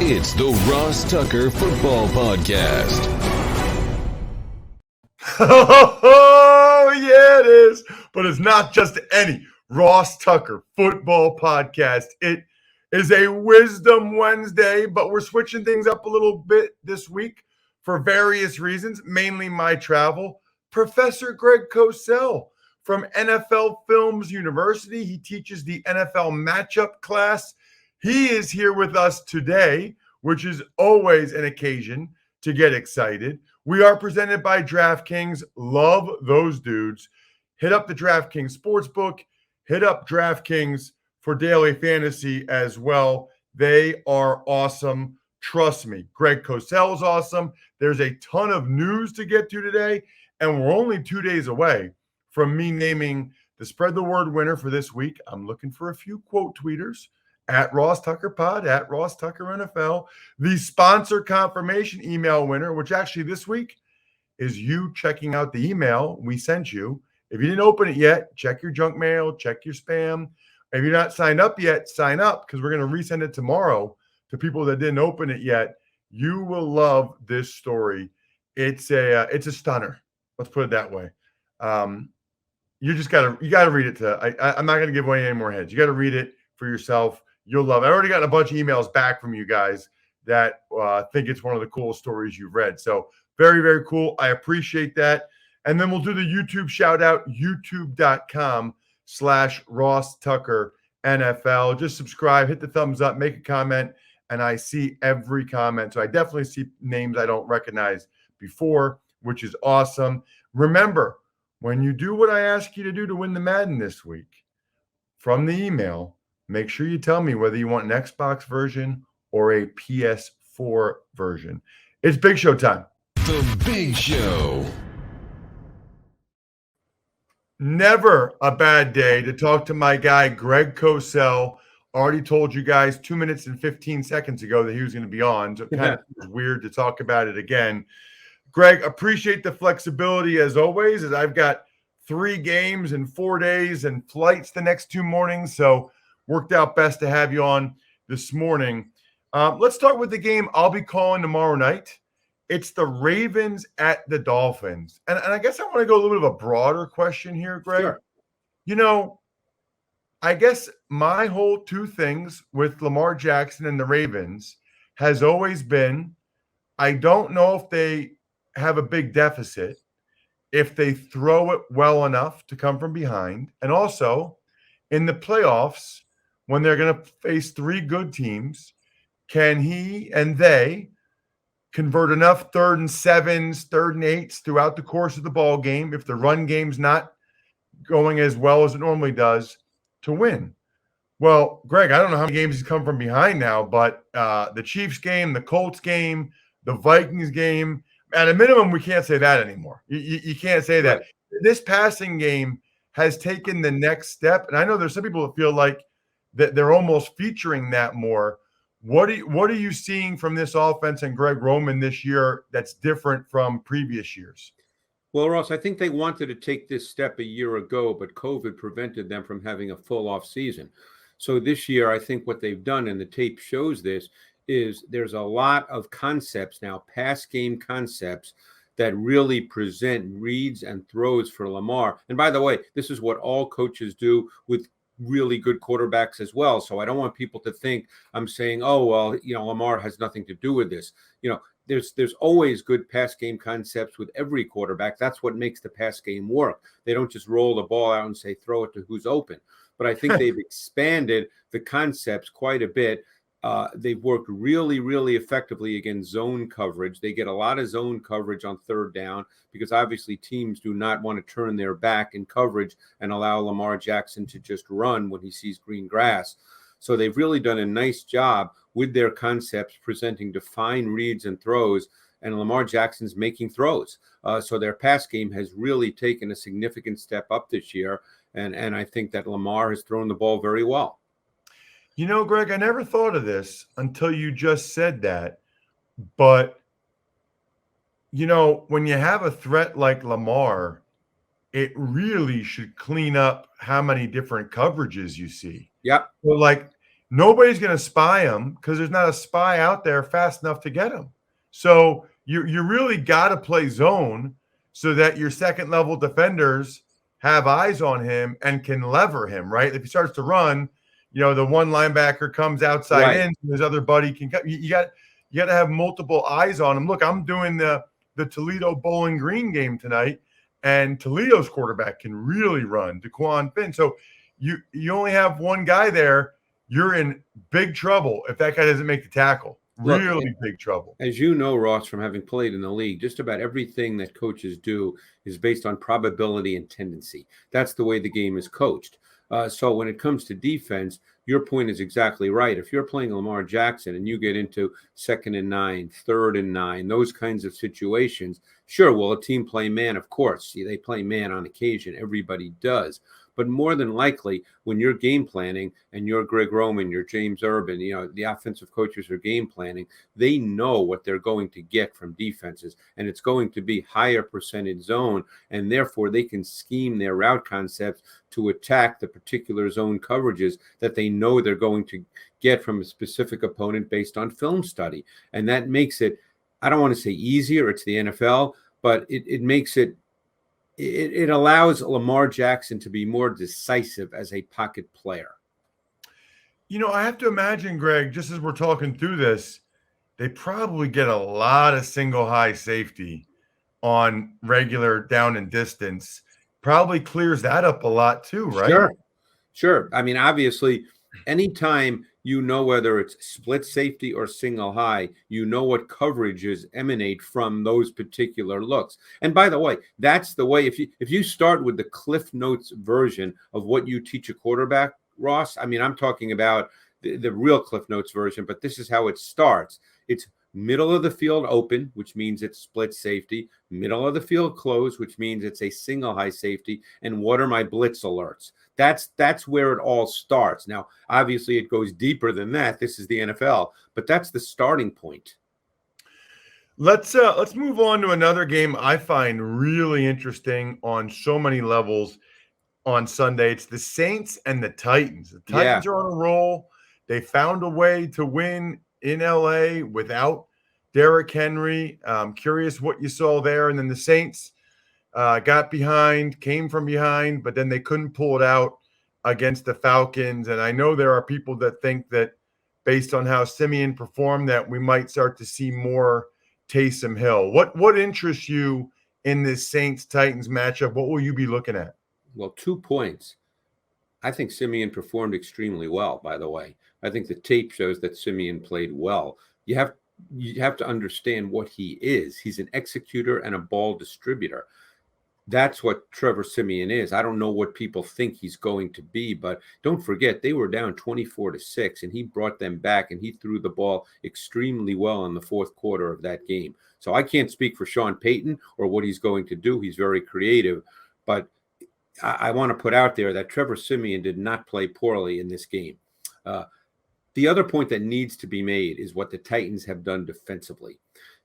It's the Ross Tucker Football Podcast. Oh, yeah, it is. But it's not just any Ross Tucker Football Podcast. It is a Wisdom Wednesday, but we're switching things up a little bit this week for various reasons, mainly my travel. Professor Greg Cosell from NFL Films University. He teaches the NFL matchup class. He is here with us today, which is always an occasion to get excited. We are presented by DraftKings. Love those dudes. Hit up the DraftKings Sportsbook. Hit up DraftKings for daily fantasy as well. They are awesome. Trust me. Greg Cosell is awesome. There's a ton of news to get to today, and we're only 2 days away from me naming the Spread the Word winner for this week. I'm looking for a few quote tweeters at Ross Tucker Pod, at Ross Tucker NFL. The sponsor confirmation email winner, which actually this week is you checking out the email we sent you. If you didn't open it yet, check your junk mail, check your spam. If you're not signed up yet, sign up because we're going to resend it tomorrow to people that didn't open it yet. You will love this story. It's a stunner. Let's put it that way. You gotta read it. I'm not gonna give away any more heads. You got to read it for yourself. You'll love it. I already got a bunch of emails back from you guys that think it's one of the coolest stories you've read. So very, very cool. I appreciate that. And then we'll do the YouTube shout out, youtube.com/Ross Tucker NFL. Just subscribe, hit the thumbs up, make a comment, and I see every comment. So I definitely see names I don't recognize before, which is awesome. Remember, when you do what I ask you to do to win the Madden this week, from the email, make sure you tell me whether you want an Xbox version or a PS4 version. It's Big Show time. The Big Show. Never a bad day to talk to my guy, Greg Cosell. Already told you guys 2 minutes and 15 seconds ago that he was going to be on. So it kind of feels weird to talk about it again. Greg, appreciate the flexibility as always, as I've got 3 games in 4 days and flights the next 2 mornings. So worked out best to have you on this morning. Let's start with the game I'll be calling tomorrow night. It's the Ravens at the Dolphins. And I guess I want to go a little bit of a broader question here, Greg. Sure. You know, I guess my whole 2 things with Lamar Jackson and the Ravens has always been, I don't know if they have a big deficit, if they throw it well enough to come from behind. And also in the playoffs, when they're going to face 3 good teams, can he and they convert enough 3rd and 7s, 3rd and 8s throughout the course of the ball game if the run game's not going as well as it normally does to win? Well, Greg, I don't know how many games he's come from behind now, but the Chiefs game, the Colts game, the Vikings game, at a minimum, we can't say that anymore. You can't say that. Right. This passing game has taken the next step, and I know there's some people that feel like that they're almost featuring that more. What are you seeing from this offense and Greg Roman this year that's different from previous years? Well, Ross, I think they wanted to take this step a year ago, but COVID prevented them from having a full off season. So this year, I think what they've done, and the tape shows this, is there's a lot of concepts now, pass game concepts, that really present reads and throws for Lamar. And by the way, this is what all coaches do with really good quarterbacks as well. So I don't want people to think I'm saying, oh, well, Lamar has nothing to do with this. There's always good pass game concepts with every quarterback. That's what makes the pass game work. They don't just roll the ball out and say, throw it to who's open. But I think they've expanded the concepts quite a bit. They've worked really, really effectively against zone coverage. They get a lot of zone coverage on 3rd down because obviously teams do not want to turn their back in coverage and allow Lamar Jackson to just run when he sees green grass. So they've really done a nice job with their concepts, presenting defined reads and throws, and Lamar Jackson's making throws. So their pass game has really taken a significant step up this year, and I think that Lamar has thrown the ball very well. You know, Greg, I never thought of this until you just said that. But, when you have a threat like Lamar, it really should clean up how many different coverages you see. Yep. So, nobody's going to spy him because there's not a spy out there fast enough to get him. So you really got to play zone so that your second level defenders have eyes on him and can lever him, right? If he starts to run, the one linebacker comes outside in, so his other buddy can come. You got to have multiple eyes on him. Look, I'm doing the Toledo Bowling Green game tonight, and Toledo's quarterback can really run, DeQuan Finn. So you only have one guy there. You're in big trouble if that guy doesn't make the tackle. Really big trouble. As you know, Ross, from having played in the league, just about everything that coaches do is based on probability and tendency. That's the way the game is coached. So when it comes to defense, your point is exactly right. If you're playing Lamar Jackson and you get into 2nd and 9, 3rd and 9, those kinds of situations, sure, will a team play man? Of course. They play man on occasion. Everybody does. But more than likely, when you're game planning and you're Greg Roman, you're James Urban, the offensive coaches are game planning, they know what they're going to get from defenses, and it's going to be higher percentage zone, and therefore they can scheme their route concepts to attack the particular zone coverages that they know they're going to get from a specific opponent based on film study. And that makes it, I don't want to say easier, it's the NFL, but it makes it, it allows Lamar Jackson to be more decisive as a pocket player. I have to imagine, Greg, just as we're talking through this, they probably get a lot of single high safety on regular down and distance. Probably clears that up a lot too, right? Sure. I mean, obviously, anytime whether it's split safety or single high, what coverages emanate from those particular looks. And by the way, that's the way, if you start with the Cliff Notes version of what you teach a quarterback, Ross, I mean, I'm talking about the real Cliff Notes version, but this is how it starts. It's middle of the field open, which means it's split safety, middle of the field closed, which means it's a single high safety, and what are my blitz alerts? That's where it all starts. Now, obviously, it goes deeper than that. This is the NFL, but that's the starting point. Let's move on to another game I find really interesting on so many levels on Sunday. It's the Saints and the Titans. The Titans are on a roll. They found a way to win in LA without Derrick Henry. I'm curious what you saw there. And then the Saints got behind, came from behind, but then they couldn't pull it out against the Falcons. And I know there are people that think that based on how Simeon performed that we might start to see more Taysom Hill. What interests you in this Saints-Titans matchup? What will you be looking at? Well, 2 points. I think Simeon performed extremely well, by the way. I think the tape shows that Simeon played well. You have to understand what he is. He's an executor and a ball distributor. That's what Trevor Simeon is. I don't know what people think he's going to be, but don't forget they were down 24-6, and he brought them back, and he threw the ball extremely well in the fourth quarter of that game. So I can't speak for Sean Payton or what he's going to do. He's very creative, but I want to put out there that Trevor Simeon did not play poorly in this game. The other point that needs to be made is what the Titans have done defensively.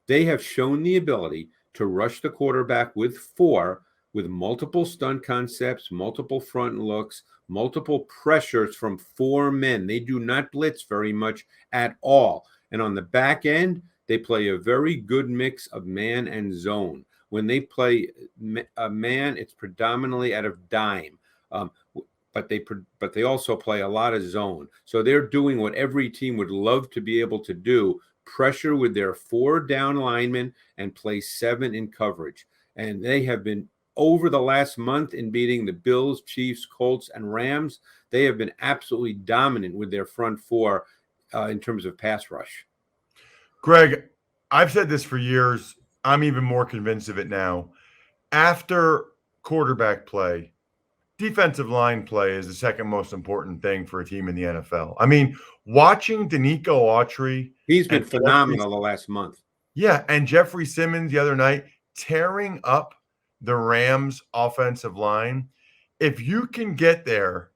They have shown the ability to rush the quarterback with 4, with multiple stunt concepts, multiple front looks, multiple pressures from 4 men. They do not blitz very much at all. And on the back end, they play a very good mix of man and zone. When they play a man, it's predominantly out of dime. But they also play a lot of zone. So they're doing what every team would love to be able to do, pressure with their 4 down linemen and play 7 in coverage. And they have been, over the last month, in beating the Bills, Chiefs, Colts, and Rams, they have been absolutely dominant with their front 4 in terms of pass rush. Greg, I've said this for years. I'm even more convinced of it now. After quarterback play, defensive line play is the second most important thing for a team in the NFL. I mean, watching Danico Autry. He's been phenomenal the last month. Yeah, and Jeffrey Simmons the other night tearing up the Rams offensive line. If you can get there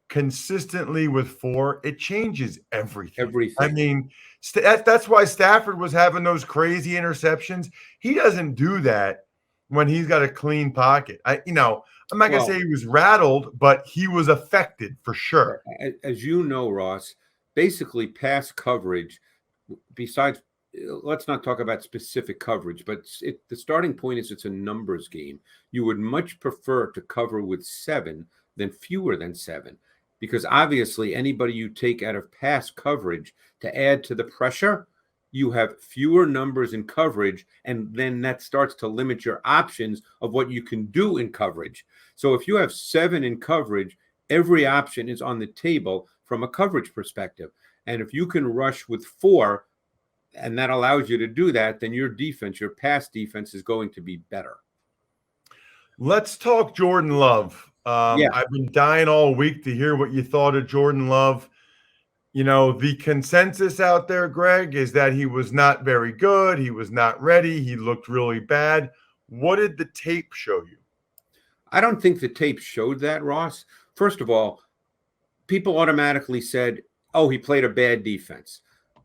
consistently with 4, it changes everything. I mean, that's why Stafford was having those crazy interceptions. He doesn't do that when he's got a clean pocket. I'm not going to say he was rattled, but he was affected for sure. As you know, Ross, basically pass coverage, besides, let's not talk about specific coverage, but the starting point is it's a numbers game. You would much prefer to cover with 7 than fewer than 7, because obviously anybody you take out of pass coverage to add to the pressure, you have fewer numbers in coverage, and then that starts to limit your options of what you can do in coverage. So if you have 7 in coverage, every option is on the table from a coverage perspective. And if you can rush with 4, and that allows you to do that, then your defense, your pass defense, is going to be better. Let's talk Jordan Love. I've been dying all week to hear what you thought of Jordan Love. You know, the consensus out there, Greg, is that he was not very good. He was not ready. He looked really bad. What did the tape show you? I don't think the tape showed that, Ross. First of all, people automatically said, oh, he played a bad defense.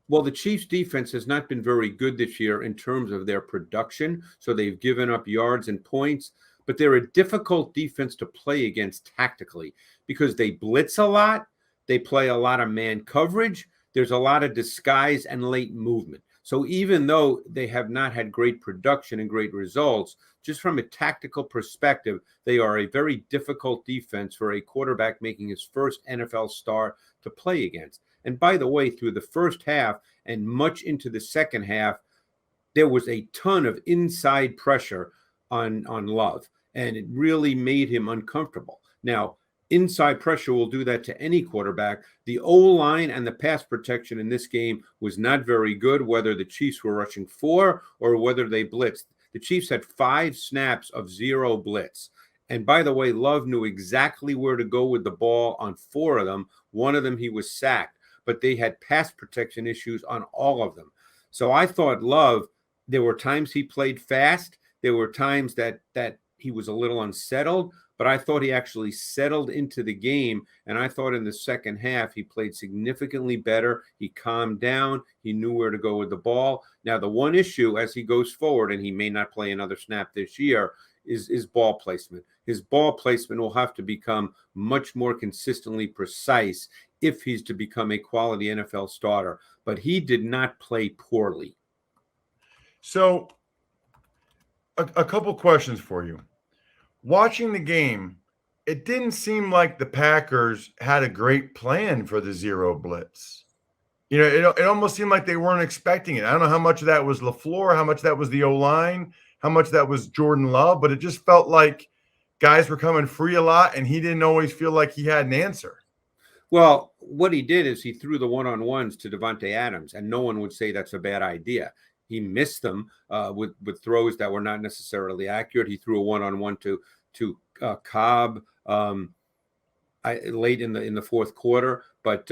Well, the Chiefs' defense has not been very good this year in terms of their production, so they've given up yards and points. But they're a difficult defense to play against tactically because they blitz a lot. They play a lot of man coverage. There's a lot of disguise and late movement. So even though they have not had great production and great results, just from a tactical perspective, they are a very difficult defense for a quarterback making his first NFL start to play against. And by the way, through the first half and much into the second half, there was a ton of inside pressure on Love, and it really made him uncomfortable. Now, inside pressure will do that to any quarterback. The O-line and the pass protection in this game was not very good, whether the Chiefs were rushing 4 or whether they blitzed. The Chiefs had 5 snaps of 0 blitz. And by the way, Love knew exactly where to go with the ball on 4 of them. One of them, he was sacked, but they had pass protection issues on all of them. So I thought Love, there were times he played fast. There were times that he was a little unsettled, but I thought he actually settled into the game. And I thought in the second half, he played significantly better. He calmed down. He knew where to go with the ball. Now, the one issue as he goes forward, and he may not play another snap this year, is ball placement. His ball placement will have to become much more consistently precise if he's to become a quality NFL starter. But he did not play poorly. So a couple questions for you. Watching the game, it didn't seem like the Packers had a great plan for the 0 blitz. You know, it almost seemed like they weren't expecting it. I don't know how much of that was LaFleur, how much of that was the O-line, how much of that was Jordan Love, but it just felt like guys were coming free a lot, and he didn't always feel like he had an answer. Well, what he did is he threw the one-on-ones to Davante Adams, and no one would say that's a bad idea. He missed them with throws that were not necessarily accurate. He threw a one-on-one to Cobb late in the fourth quarter. But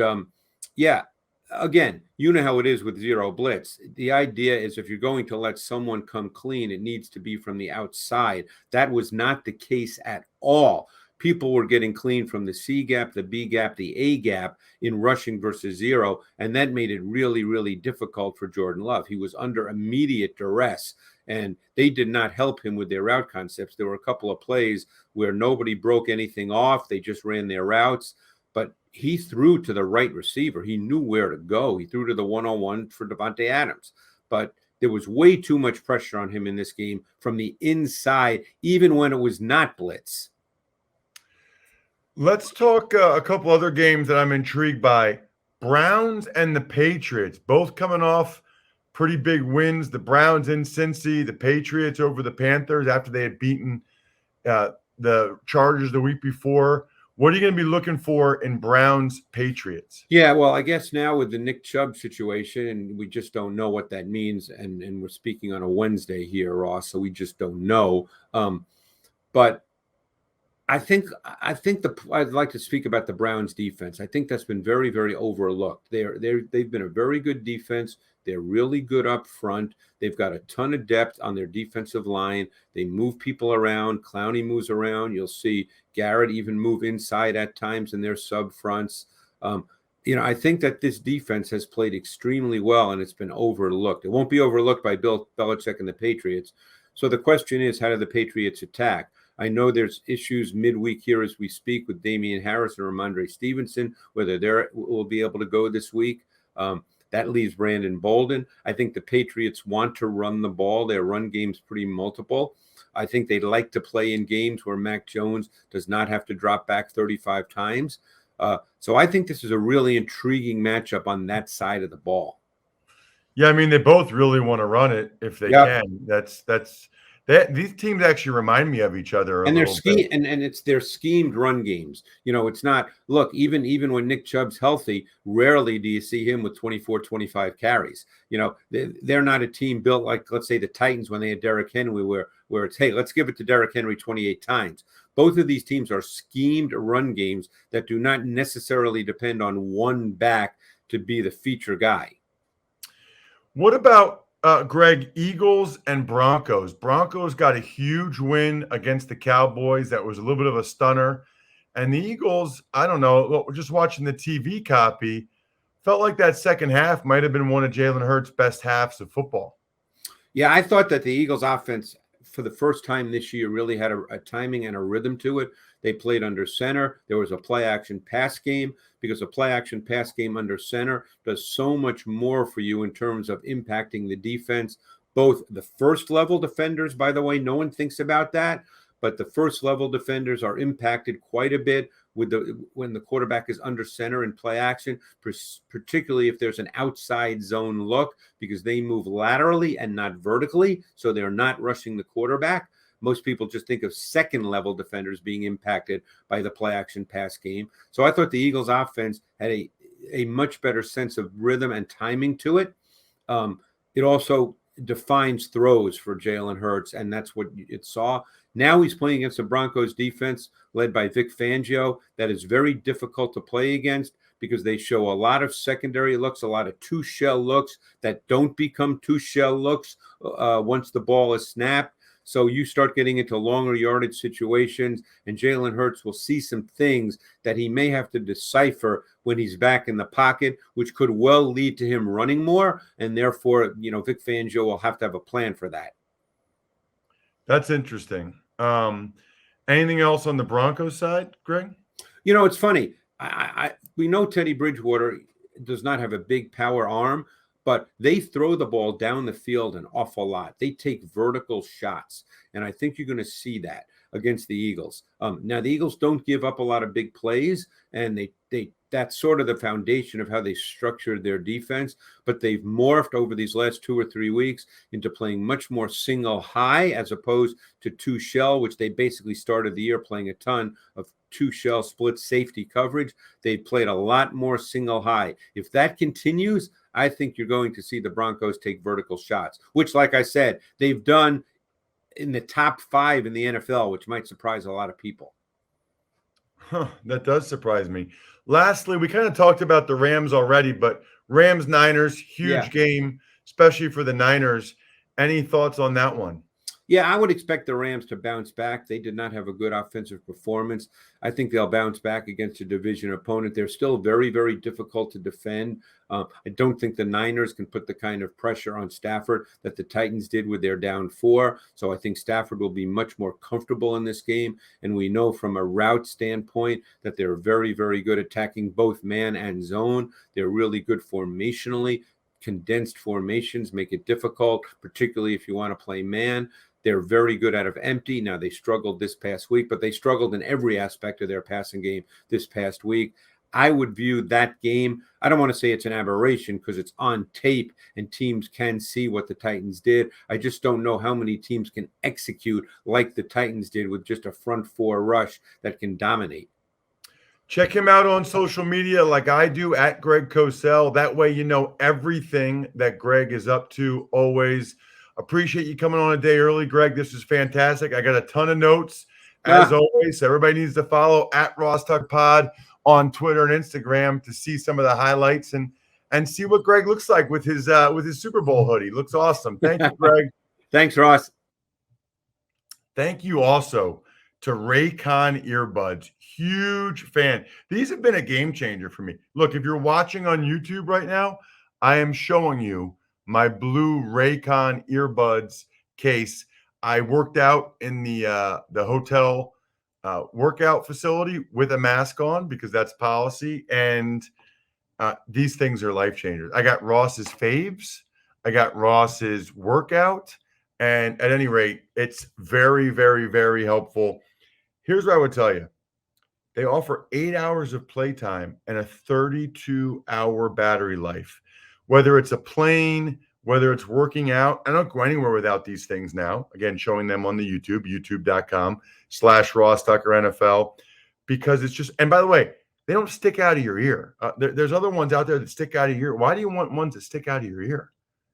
again, you know how it is with 0 blitz. The idea is if you're going to let someone come clean, it needs to be from the outside. That was not the case at all. People were getting clean from the C gap, the B gap, the A gap in rushing versus 0, and that made it really, really difficult for Jordan Love. He was under immediate duress, and they did not help him with their route concepts. There were a couple of plays where nobody broke anything off. They just ran their routes, but he threw to the right receiver. He knew where to go. He threw to the one-on-one for Davante Adams, but there was way too much pressure on him in this game from the inside, even when it was not blitz. Let's talk a couple other games that I'm intrigued by. Browns and the Patriots, both coming off pretty big wins. The Browns in Cincy, the Patriots over the Panthers after they had beaten the Chargers the week before. What are you going to be looking for in Browns Patriots? Yeah, well, I guess now with the Nick Chubb situation, and we just don't know what that means. And we're speaking on a Wednesday here, Ross, so we just don't know. But I think I'd like to speak about the Browns defense. I think that's been very, very overlooked. They've been a very good defense. They're really good up front. They've got a ton of depth on their defensive line. They move people around. Clowney moves around. You'll see Garrett even move inside at times in their sub fronts. I think that this defense has played extremely well, and it's been overlooked. It won't be overlooked by Bill Belichick and the Patriots. So the question is, how do the Patriots attack? I know there's issues midweek here as we speak with Damian Harris or Ramondre Stevenson, whether they will be able to go this week. That leaves Brandon Bolden. I think the Patriots want to run the ball. Their run game's pretty multiple. I think they'd like to play in games where Mac Jones does not have to drop back 35 times. So I think this is a really intriguing matchup on that side of the ball. Yeah, I mean, they both really want to run it if they can. These teams actually remind me of each other a little bit. And it's their schemed run games. It's not, look, even when Nick Chubb's healthy, rarely do you see him with 24, 25 carries. They're not a team built like, let's say, the Titans when they had Derrick Henry, where it's, hey, let's give it to Derrick Henry 28 times. Both of these teams are schemed run games that do not necessarily depend on one back to be the feature guy. What about Greg, Eagles and Broncos? Broncos got a huge win against the Cowboys. That was a little bit of a stunner. And the Eagles, I don't know, just watching the TV copy, felt like that second half might have been one of Jalen Hurts' best halves of football. Yeah, I thought that the Eagles offense for the first time this year really had a timing and a rhythm to it. They played under center. There was a play action pass game, because a play action pass game under center does so much more for you in terms of impacting the defense. Both the first level defenders, by the way, no one thinks about that, but the first level defenders are impacted quite a bit when the quarterback is under center in play action, particularly if there's an outside zone look, because they move laterally and not vertically, so they're not rushing the quarterback. Most people just think of second level defenders being impacted by the play action pass game. So I thought the Eagles offense had a much better sense of rhythm and timing to it. It also defines throws for Jalen Hurts, and that's what it saw. Now he's playing against the Broncos defense led by Vic Fangio. That is very difficult to play against because they show a lot of secondary looks, a lot of two-shell looks that don't become two-shell looks once the ball is snapped. So you start getting into longer yardage situations, and Jalen Hurts will see some things that he may have to decipher when he's back in the pocket, which could well lead to him running more. And therefore, Vic Fangio will have to have a plan for that. That's interesting. Anything else on the Broncos side, Greg? It's funny. We know Teddy Bridgewater does not have a big power arm, but they throw the ball down the field an awful lot. They take vertical shots, and I think you're going to see that against the Eagles. Now, the Eagles don't give up a lot of big plays, and that's sort of the foundation of how they structured their defense, but they've morphed over these last 2 or 3 weeks into playing much more single high as opposed to two shell, which they basically started the year playing a ton of two shell split safety coverage. They played a lot more single high. If that continues, I think you're going to see the Broncos take vertical shots, which, like I said, they've done in the top 5 in the NFL, which might surprise a lot of people. That does surprise me. Lastly, we kind of talked about the Rams already, but Rams-Niners, huge game, especially for the Niners. Any thoughts on that one? Yeah, I would expect the Rams to bounce back. They did not have a good offensive performance. I think they'll bounce back against a division opponent. They're still very, very difficult to defend. I don't think the Niners can put the kind of pressure on Stafford that the Titans did with their down 4. So I think Stafford will be much more comfortable in this game. And we know from a route standpoint that they're very, very good attacking both man and zone. They're really good formationally. Condensed formations make it difficult, particularly if you want to play man. They're very good out of empty. Now, they struggled this past week, but they struggled in every aspect of their passing game this past week. I would view that game, I don't want to say it's an aberration because it's on tape and teams can see what the Titans did. I just don't know how many teams can execute like the Titans did with just a front 4 rush that can dominate. Check him out on social media like I do, at Greg Cosell. That way you know everything that Greg is up to always. Appreciate you coming on a day early, Greg. This is fantastic. I got a ton of notes, as always. So everybody needs to follow at Ross Tuck Pod on Twitter and Instagram to see some of the highlights and see what Greg looks like with his Super Bowl hoodie. Looks awesome. Thank you, Greg. Thanks, Ross. Thank you also to Raycon earbuds. Huge fan. These have been a game changer for me. Look, if you're watching on YouTube right now, I am showing you my blue Raycon earbuds case. I worked out in the hotel workout facility with a mask on because that's policy. And these things are life changers. I got Ross's faves. I got Ross's workout. And at any rate, it's very, very, very helpful. Here's what I would tell you. They offer 8 hours of playtime and a 32-hour battery life. Whether it's a plane, whether it's working out, I don't go anywhere without these things now. Again, showing them on the YouTube, youtube.com/Ross Tucker NFL, because it's just, and by the way, they don't stick out of your ear. There's other ones out there that stick out of your ear. Why do you want ones that stick out of your ear?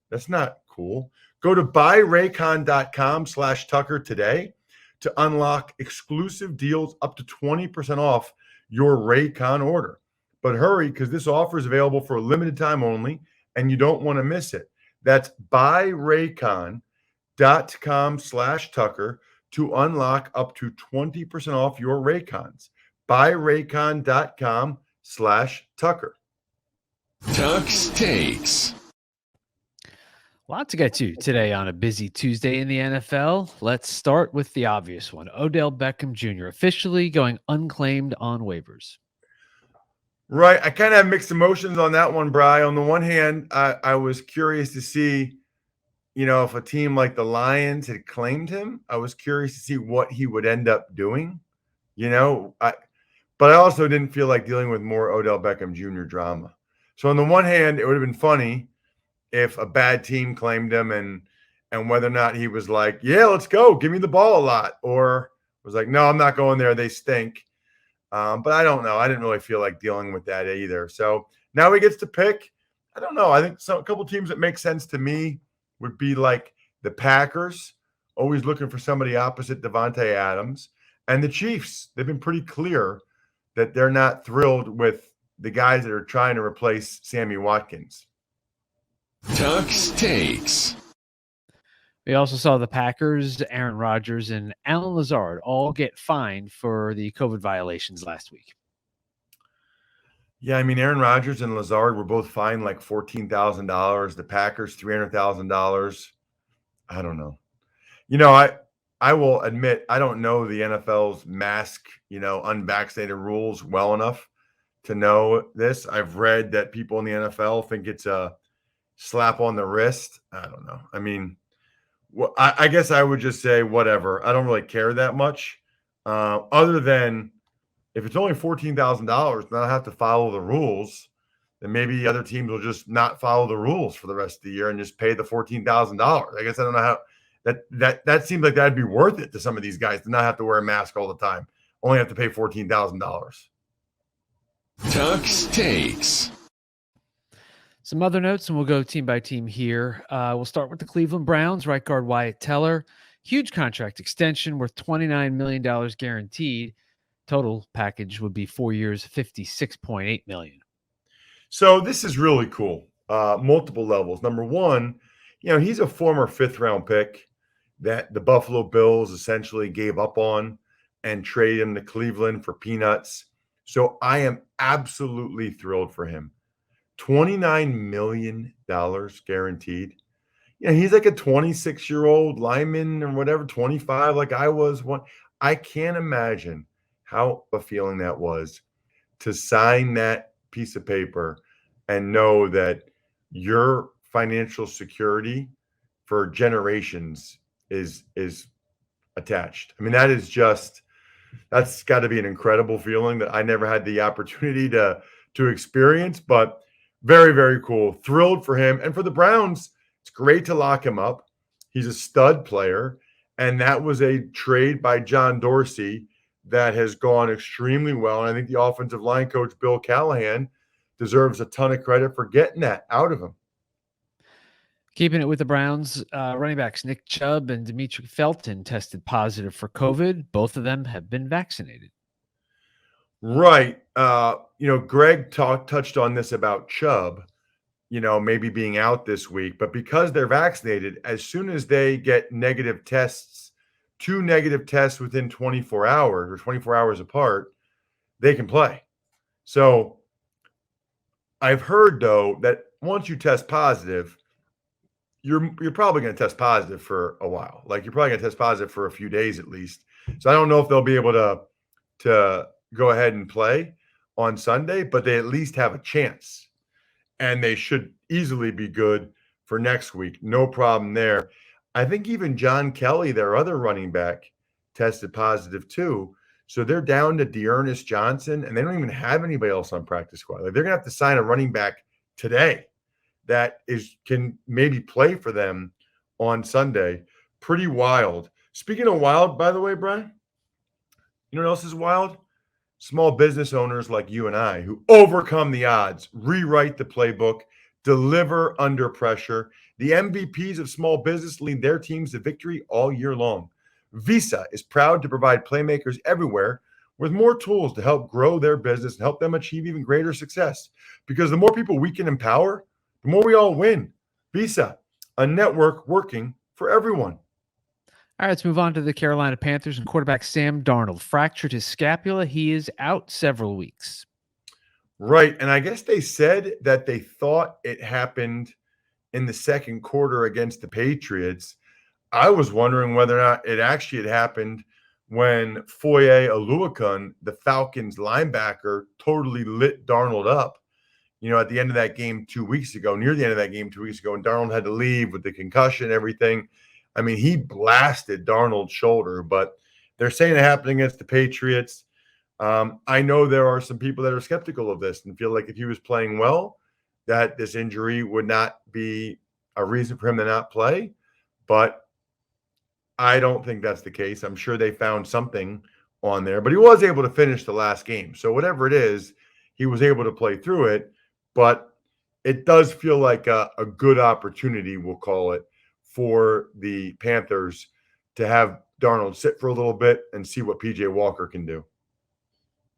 That's not cool. Go to buyraycon.com/Tucker today to unlock exclusive deals up to 20% off your Raycon order. But hurry, because this offer is available for a limited time only, and you don't want to miss it. That's buyraycon.com/Tucker to unlock up to 20% off your Raycons. Buyraycon.com/Tucker. Tuck's Takes. A lot to get to today on a busy Tuesday in the NFL. Let's start with the obvious one. Odell Beckham Jr. officially going unclaimed on waivers. Right. I kind of have mixed emotions on that one, Bri. On the one hand, I was curious to see, if a team like the Lions had claimed him. I was curious to see what he would end up doing, but I also didn't feel like dealing with more Odell Beckham Jr. drama. So on the one hand, it would have been funny if a bad team claimed him and whether or not he was like, yeah, let's go, give me the ball a lot, or was like, no, I'm not going there, they stink. But I don't know. I didn't really feel like dealing with that either. So now he gets to pick. I don't know. I think a couple teams that make sense to me would be like the Packers, always looking for somebody opposite Devontae Adams, and the Chiefs. They've been pretty clear that they're not thrilled with the guys that are trying to replace Sammy Watkins. Tuck's Takes. We also saw the Packers, Aaron Rodgers, and Alan Lazard all get fined for the COVID violations last week. Yeah, I mean, Aaron Rodgers and Lazard were both fined like $14,000. The Packers, $300,000. I don't know. I will admit I don't know the NFL's mask, unvaccinated rules well enough to know this. I've read that people in the NFL think it's a slap on the wrist. I don't know. I mean, I guess I would just say whatever. I don't really care that much. Other than if it's only $14,000, then I have to follow the rules. Then maybe other teams will just not follow the rules for the rest of the year and just pay the $14,000. I guess I don't know how that seems like that'd be worth it to some of these guys to not have to wear a mask all the time. Only have to pay $14,000. Tuck's Takes. Some other notes, and we'll go team by team here. We'll start with the Cleveland Browns. Right guard Wyatt Teller, huge contract extension worth $29 million guaranteed. Total package would be 4 years, $56.8 million. So this is really cool. Multiple levels. Number one, he's a former fifth-round pick that the Buffalo Bills essentially gave up on and traded him to Cleveland for peanuts. So I am absolutely thrilled for him. $29 million guaranteed. He's like a 26-year-old lineman or whatever, 25 like I was one. I can't imagine how fulfilling that was to sign that piece of paper and know that your financial security for generations is attached. I mean, that's got to be an incredible feeling that I never had the opportunity to experience, but very, very cool. Thrilled for him. And for the Browns, it's great to lock him up. He's a stud player. And that was a trade by John Dorsey that has gone extremely well. And I think the offensive line coach, Bill Callahan, deserves a ton of credit for getting that out of him. Keeping it with the Browns, running backs Nick Chubb and Demetri Felton tested positive for COVID. Both of them have been vaccinated. Right. Greg touched on this about Chubb, maybe being out this week, but because they're vaccinated, as soon as they get negative tests, 2 negative tests within 24 hours or 24 hours apart, they can play. So I've heard, though, that once you test positive, you're probably going to test positive for a while. Like, you're probably going to test positive for a few days at least. So I don't know if they'll be able to go ahead and play on Sunday, but they at least have a chance. And they should easily be good for next week. No problem there. I think even John Kelly, their other running back, tested positive too. So they're down to Dearness Johnson, and they don't even have anybody else on practice squad. Like, they're going to have to sign a running back today that can maybe play for them on Sunday. Pretty wild. Speaking of wild, by the way, Brian, you know what else is wild? Small business owners like you and I who overcome the odds, rewrite the playbook, deliver under pressure. The MVPs of small business lead their teams to victory all year long. Visa is proud to provide playmakers everywhere with more tools to help grow their business and help them achieve even greater success. Because the more people we can empower, the more we all win. Visa, a network working for everyone. All right, let's move on to the Carolina Panthers and quarterback Sam Darnold fractured his scapula. He is out several weeks. Right. And I guess they said that they thought it happened in the second quarter against the Patriots. I was wondering whether or not it actually had happened when Foye Oluokun, the Falcons linebacker, totally lit Darnold up, at the end of that game 2 weeks ago, near the end of that game 2 weeks ago, and Darnold had to leave with the concussion and everything. I mean, he blasted Darnold's shoulder, but they're saying it happened against the Patriots. I know there are some people that are skeptical of this and feel like if he was playing well, that this injury would not be a reason for him to not play. But I don't think that's the case. I'm sure they found something on there, but he was able to finish the last game. So whatever it is, he was able to play through it. But it does feel like a good opportunity, we'll call it, for the Panthers to have Darnold sit for a little bit and see what PJ Walker can do.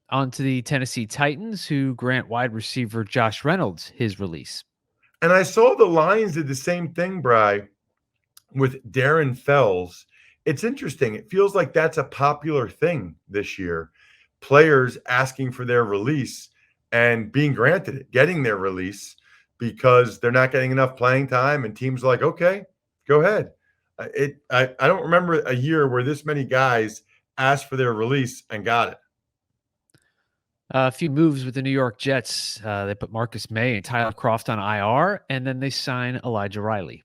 On to the Tennessee Titans, who grant wide receiver Josh Reynolds his release. And I saw the Lions did the same thing, Bri, with Darren Fells. It's interesting. It feels like that's a popular thing this year. Players asking for their release and being granted it, getting their release because they're not getting enough playing time, and teams are like, okay, go ahead. I don't remember a year where this many guys asked for their release and got it. A few moves with the New York Jets. They put Marcus May and Tyler Kroft on IR, and then they sign Elijah Riley.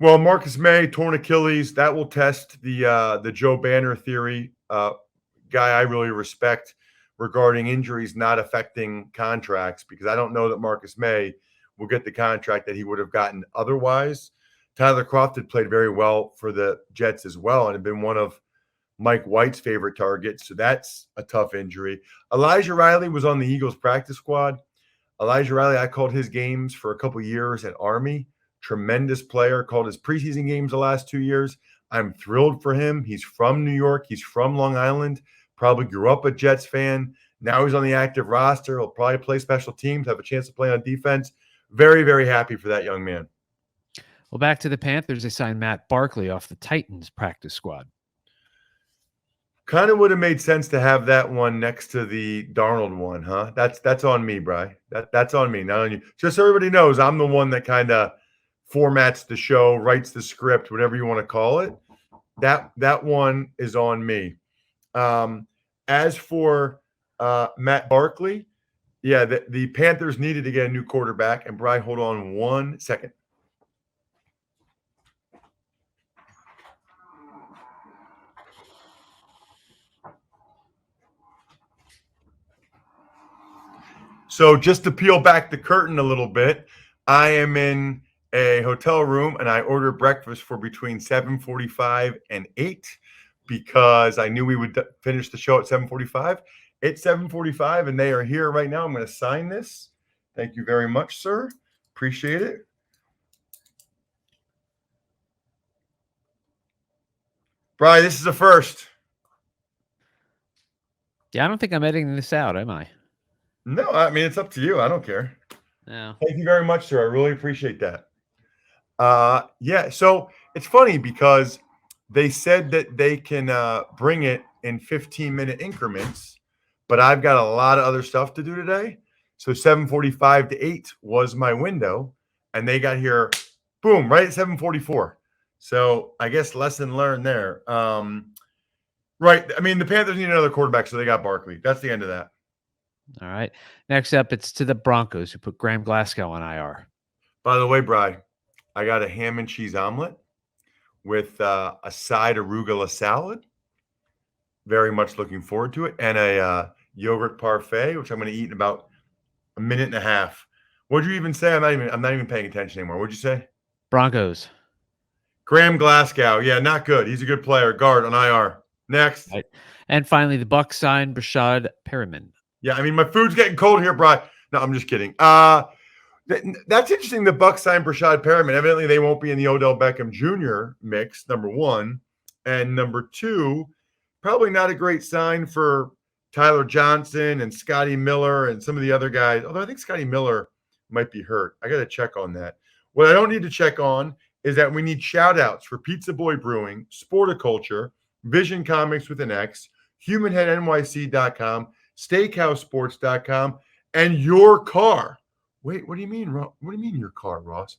Well, Marcus May, torn Achilles, that will test the Joe Banner theory, guy I really respect regarding injuries not affecting contracts, because I don't know that Marcus May will get the contract that he would have gotten otherwise. Tyler Kroft had played very well for the Jets as well and had been one of Mike White's favorite targets, so that's a tough injury. Elijah Riley was on the Eagles practice squad. Elijah Riley, I called his games for a couple years at Army. Tremendous player, called his preseason games the last 2 years. I'm thrilled for him. He's from New York. He's from Long Island. Probably grew up a Jets fan. Now he's on the active roster. He'll probably play special teams, have a chance to play on defense. Very, very happy for that young man. Well, back to the Panthers. They signed Matt Barkley off the Titans practice squad. Kind of would have made sense to have that one next to the Darnold one, huh? That's on me, Bri. That's on me, not on you. Just so everybody knows, I'm the one that kind of formats the show, writes the script, whatever you want to call it. That one is on me. As for Matt Barkley, yeah, the Panthers needed to get a new quarterback. And Bri, hold on 1 second. So just to peel back the curtain a little bit, I am in a hotel room and I ordered breakfast for between 7:45 and 8 because I knew we would finish the show at 7:45. It's 7:45 and they are here right now. I'm going to sign this. Thank you very much, sir. Appreciate it. Brian, this is a first. Yeah, I don't think I'm editing this out, am I? No, I mean, it's up to you. I don't care. No. Thank you very much, sir. I really appreciate that. Yeah, so it's funny because they said that they can bring it in 15-minute increments, but I've got a lot of other stuff to do today. So 7:45 to 8 was my window, and they got here, Boom, right at 744. So I guess lesson learned there. Right. I mean, the Panthers need another quarterback, so they got Barkley. That's the end of that. All right. Next up, it's to the Broncos, who put Graham Glasgow on IR. By the way, Bri, I got a ham and cheese omelet with a side arugula salad. Very much looking forward to it. And a yogurt parfait, which I'm going to eat in about a minute and a half. What'd you even say? I'm not even paying attention anymore. What'd you say? Broncos. Graham Glasgow. Yeah, not good. He's a good player. Guard on IR. Next. Right. And finally, the Bucs signed Brashad Perriman. Yeah, I mean, my food's getting cold here, Bri. No, I'm just kidding. That's interesting. The Bucs signed Brashad Perriman. Evidently, they won't be in the Odell Beckham Jr. mix, number one. And number two, probably not a great sign for Tyler Johnson and Scotty Miller and some of the other guys. Although I think Scotty Miller might be hurt. I got to check on that. What I don't need to check on is that we need shout-outs for Pizza Boy Brewing, Sporticulture, Vision Comics with an X, HumanHeadNYC.com, SteakhouseSports.com, and your car. Wait, what do you mean? What do you mean your car, Ross?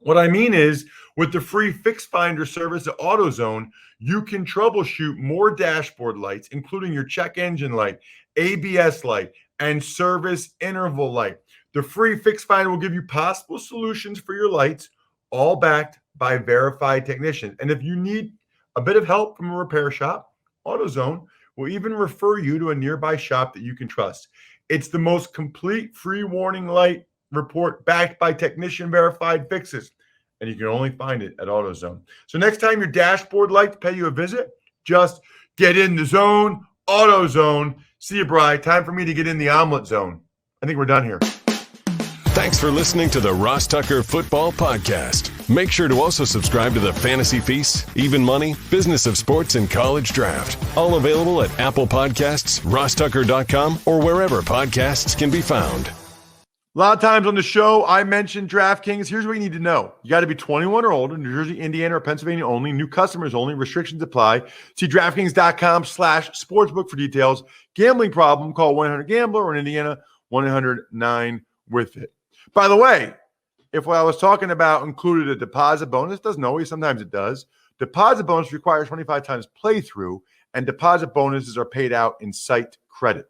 What I mean is, with the free Fix Finder service at AutoZone, you can troubleshoot more dashboard lights, including your check engine light, ABS light, and service interval light. The free Fix Finder will give you possible solutions for your lights, all backed by verified technicians. And if you need a bit of help from a repair shop, AutoZone will even refer you to a nearby shop that you can trust. It's the most complete free warning light report backed by technician verified fixes, and you can only find it at AutoZone. So next time your dashboard lights pay you a visit, just get in the zone. AutoZone. See you, Bri. Time for me to get in the omelet zone. I think we're done here. Thanks for listening to the Ross Tucker Football Podcast. Make sure to also subscribe to the Fantasy Feast, Even Money, Business of Sports, and College Draft. All available at Apple Podcasts, rosstucker.com, or wherever podcasts can be found. A lot of times on the show, I mentioned DraftKings. Here's what you need to know. You got to be 21 or older, New Jersey, Indiana, or Pennsylvania only. New customers only. Restrictions apply. See DraftKings.com/sportsbook for details. Gambling problem, call 1-800-GAMBLER, or in Indiana, 1-800-9-WITH-IT. By the way, if what I was talking about included a deposit bonus, doesn't always, sometimes it does. Deposit bonus requires 25 times playthrough, and deposit bonuses are paid out in site credit.